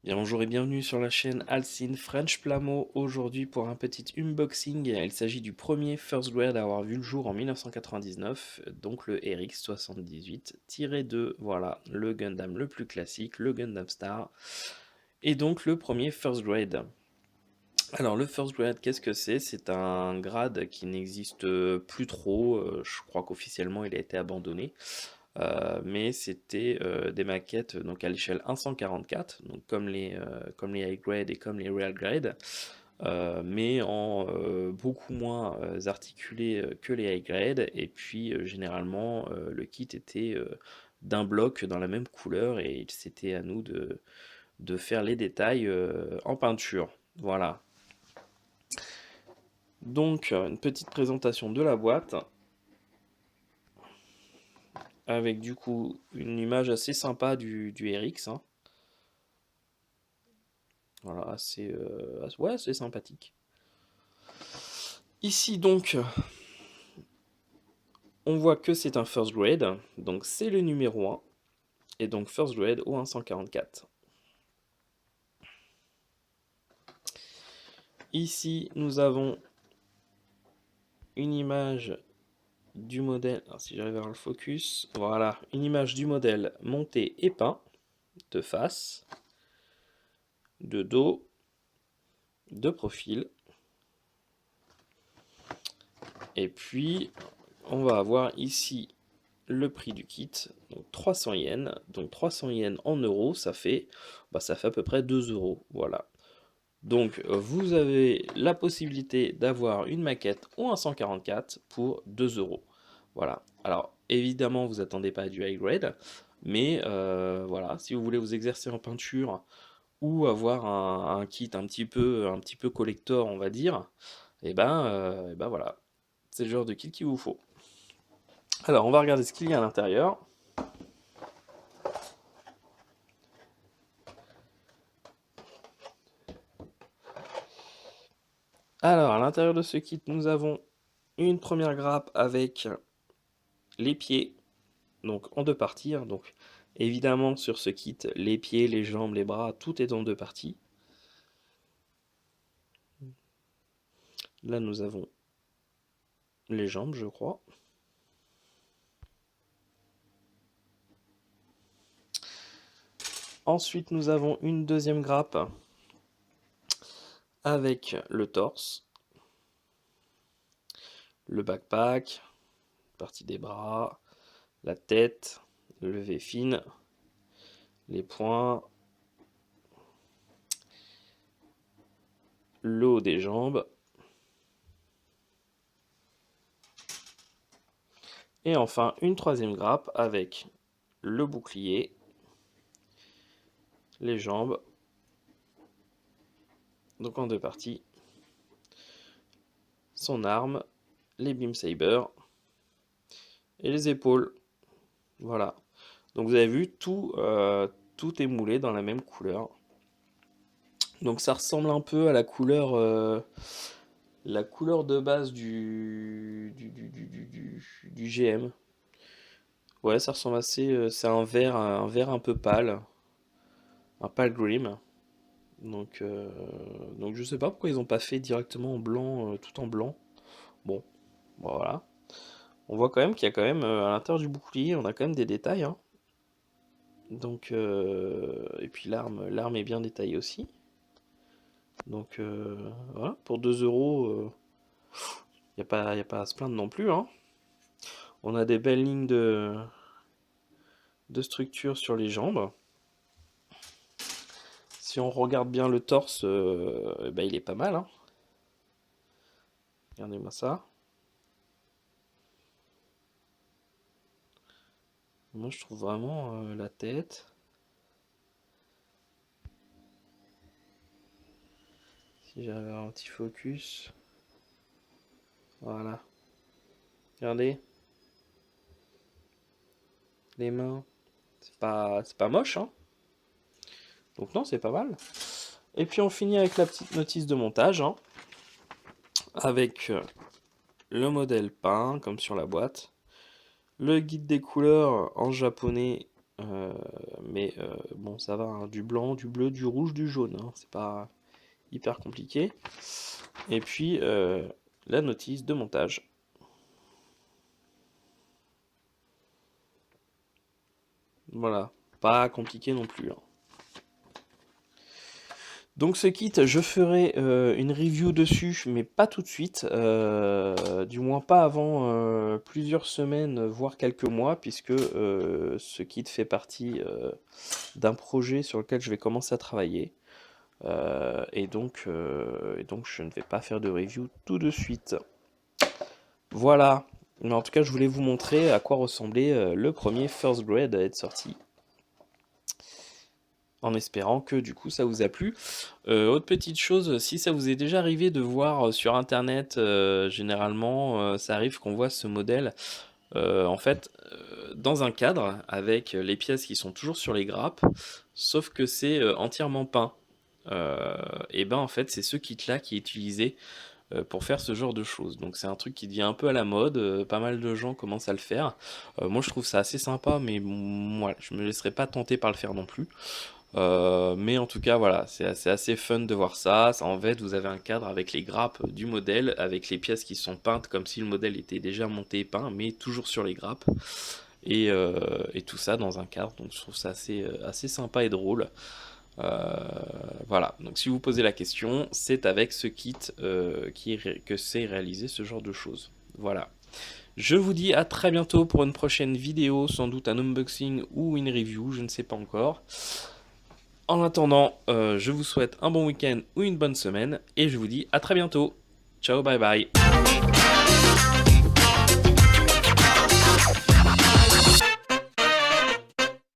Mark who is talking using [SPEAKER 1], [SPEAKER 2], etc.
[SPEAKER 1] Bien, bonjour et bienvenue sur la chaîne Alcine French Plamo. Aujourd'hui pour un petit unboxing, il s'agit du premier First Grade à avoir vu le jour en 1999, donc le RX78-2, voilà, le Gundam le plus classique, le Gundam Star, et donc le premier First Grade. Alors le First Grade, qu'est-ce que c'est? C'est un grade qui n'existe plus trop, je crois qu'officiellement il a été abandonné. Mais c'était des maquettes donc à l'échelle 1/144, donc comme les high grade et comme les real grade, mais en beaucoup moins articulé que les high grade. Et puis généralement le kit était d'un bloc dans la même couleur et c'était à nous de faire les détails en peinture. Voilà. Donc une petite présentation de la boîte avec du coup une image assez sympa du RX, hein. Voilà, ouais, assez sympathique. Ici donc, on voit que c'est un first grade, donc c'est le numéro 1, et donc first grade au 144. Ici, nous avons une image du modèle, alors si j'arrive à avoir le focus, voilà, une image du modèle monté et peint, de face, de dos, de profil, et puis on va avoir ici le prix du kit, donc 300 yens. Donc 300 yens en euros, ça fait à peu près 2 euros. Voilà. Donc vous avez la possibilité d'avoir une maquette ou un 144 pour 2 euros. Voilà. Alors évidemment, vous attendez pas à du high grade, mais voilà, si vous voulez vous exercer en peinture ou avoir un kit un petit peu collector, on va dire, et ben voilà, c'est le genre de kit qu'il vous faut. Alors, on va regarder ce qu'il y a à l'intérieur. Alors, à l'intérieur de ce kit, nous avons une première grappe avec les pieds, donc en deux parties, hein. Donc, évidemment, sur ce kit, les pieds, les jambes, les bras, tout est en deux parties. Là, nous avons les jambes, je crois. Ensuite, nous avons une deuxième grappe avec le torse, le backpack, partie des bras, la tête, levée fine, les poings, le haut des jambes. Et enfin, une troisième grappe avec le bouclier, les jambes, donc en deux parties, son arme, les beam sabers et les épaules. Voilà. Donc vous avez vu, tout est moulé dans la même couleur. Donc ça ressemble un peu à la couleur de base du GM. Ouais, ça ressemble assez. C'est un vert un peu pâle, un pâle grim. Donc, euh, donc je sais pas pourquoi ils ont pas fait directement en blanc, tout en blanc. Bon, voilà. On voit quand même qu'il y a quand même à l'intérieur du bouclier, on a quand même des détails, hein. Donc, et puis l'arme est bien détaillée aussi. Donc voilà, pour 2 euros, y a pas à se plaindre non plus, hein. On a des belles lignes de structure sur les jambes. Si on regarde bien le torse, bah, il est pas mal, hein. Regardez-moi ça. Moi, je trouve vraiment la tête. Si j'avais un petit focus. Voilà. Regardez, les mains. C'est pas moche, hein. Donc non, c'est pas mal. Et puis on finit avec la petite notice de montage, hein, avec le modèle peint, comme sur la boîte, le guide des couleurs en japonais mais bon, ça va, hein, du blanc, du bleu, du rouge, du jaune, hein, c'est pas hyper compliqué. Et puis la notice de montage. Voilà, pas compliqué non plus, hein. Donc ce kit, je ferai une review dessus, mais pas tout de suite, du moins pas avant plusieurs semaines, voire quelques mois, puisque ce kit fait partie d'un projet sur lequel je vais commencer à travailler. Et donc je ne vais pas faire de review tout de suite. Voilà. Mais en tout cas, je voulais vous montrer à quoi ressemblait le premier First Grade à être sorti. En espérant que du coup ça vous a plu. Autre petite chose, si ça vous est déjà arrivé de voir sur internet, généralement ça arrive qu'on voit ce modèle en fait dans un cadre avec les pièces qui sont toujours sur les grappes, sauf que c'est entièrement peint. Et ben en fait c'est ce kit là qui est utilisé pour faire ce genre de choses. Donc c'est un truc qui devient un peu à la mode, pas mal de gens commencent à le faire. Moi je trouve ça assez sympa, mais moi je me laisserai pas tenter par le faire non plus. Mais en tout cas, voilà, c'est assez fun de voir ça. En fait, vous avez un cadre avec les grappes du modèle, avec les pièces qui sont peintes comme si le modèle était déjà monté et peint, mais toujours sur les grappes. Et tout ça dans un cadre, donc je trouve ça assez sympa et drôle. Voilà, donc si vous posez la question, c'est avec ce kit que c'est réalisé ce genre de choses. Voilà. Je vous dis à très bientôt pour une prochaine vidéo, sans doute un unboxing ou une review, je ne sais pas encore. En attendant, je vous souhaite un bon week-end ou une bonne semaine et je vous dis à très bientôt. Ciao, bye bye.